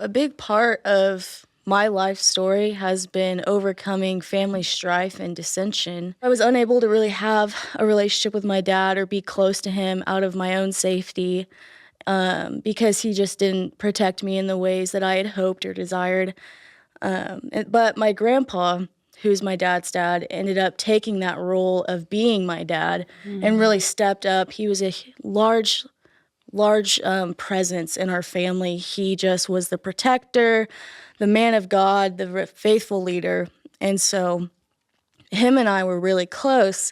a big part of my life story has been overcoming family strife and dissension. I was unable to really have a relationship with my dad or be close to him out of my own safety because he just didn't protect me in the ways that I had hoped or desired. But my grandpa, who's my dad's dad, ended up taking that role of being my dad and really stepped up. He was a large presence in our family. He just was the protector, the man of God, the faithful leader. And so him and I were really close.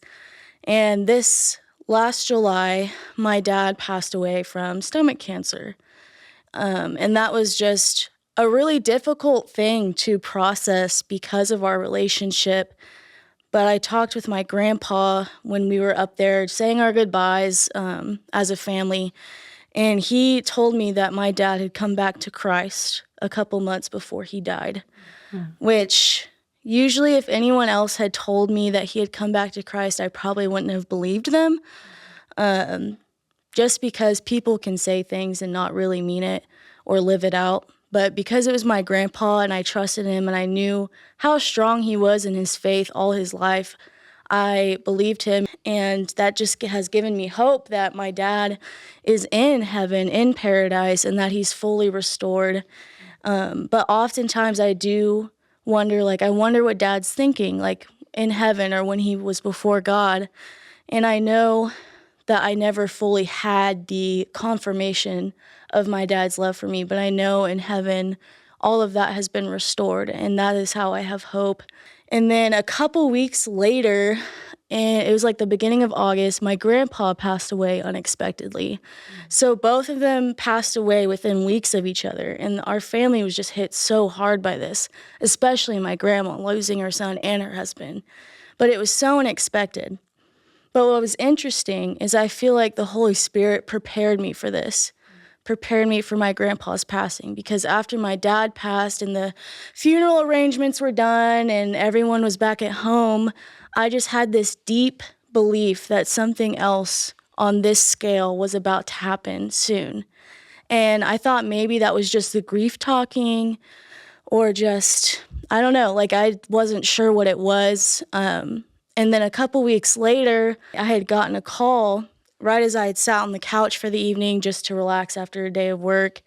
And this last July, my dad passed away from stomach cancer. And that was just a really difficult thing to process because of our relationship. But I talked with my grandpa when we were up there saying our goodbyes as a family. And he told me that my dad had come back to Christ a couple months before he died, which usually if anyone else had told me that he had come back to Christ, I probably wouldn't have believed them, just because people can say things and not really mean it or live it out. But because it was my grandpa and I trusted him and I knew how strong he was in his faith all his life, I believed him, and that just has given me hope that my dad is in heaven, in paradise, and that he's fully restored. But oftentimes I do wonder, I wonder what dad's thinking, in heaven or when he was before God. And I know that I never fully had the confirmation of my dad's love for me, but I know in heaven all of that has been restored, and that is how I have hope. And then a couple weeks later, and it was the beginning of August, my grandpa passed away unexpectedly. So both of them passed away within weeks of each other, and our family was just hit so hard by this, especially my grandma losing her son and her husband. But it was so unexpected. But what was interesting is I feel like the Holy Spirit prepared me for this, prepared me for my grandpa's passing, because after my dad passed and the funeral arrangements were done and everyone was back at home, I just had this deep belief that something else on this scale was about to happen soon. And I thought maybe that was just the grief talking or just, I don't know, I wasn't sure what it was. And then a couple weeks later, I had gotten a call right as I had sat on the couch for the evening just to relax after a day of work.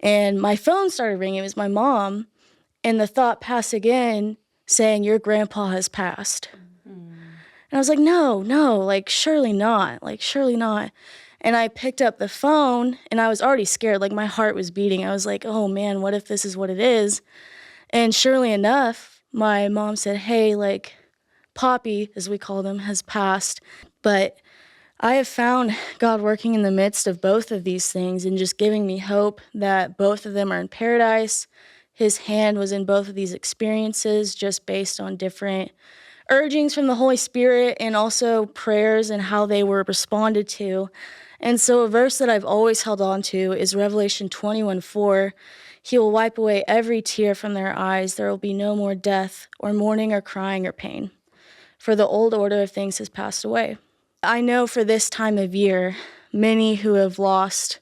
And my phone started ringing. It was my mom. And the thought passed again saying, your grandpa has passed. And I was like, no, surely not, surely not. And I picked up the phone and I was already scared. My heart was beating. I was like, oh man, what if this is what it is? And surely enough, my mom said, hey, Poppy, as we call them, has passed. But I have found God working in the midst of both of these things and just giving me hope that both of them are in paradise. His hand was in both of these experiences just based on different urgings from the Holy Spirit and also prayers and how they were responded to. And so a verse that I've always held on to is Revelation 21:4. He will wipe away every tear from their eyes. There will be no more death or mourning or crying or pain, for the old order of things has passed away. I know for this time of year, many who have lost,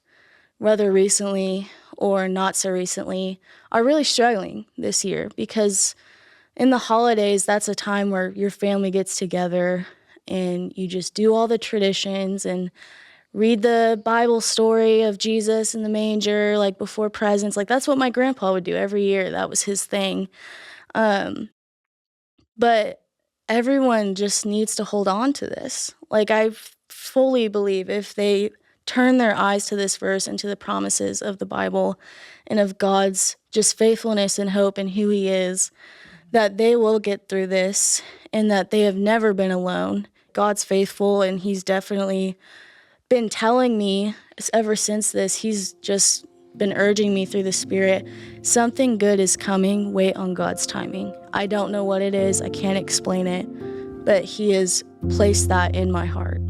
whether recently or not so recently, are really struggling this year because in the holidays, that's a time where your family gets together and you just do all the traditions and read the Bible story of Jesus in the manger, before presents. That's what my grandpa would do every year. That was his thing. But everyone just needs to hold on to this. I fully believe if they turn their eyes to this verse and to the promises of the Bible and of God's just faithfulness and hope and who he is, that they will get through this and that they have never been alone. God's faithful, and he's definitely been telling me ever since this, he's just been urging me through the Spirit, something good is coming, wait on God's timing. I don't know what it is, I can't explain it, but he has placed that in my heart.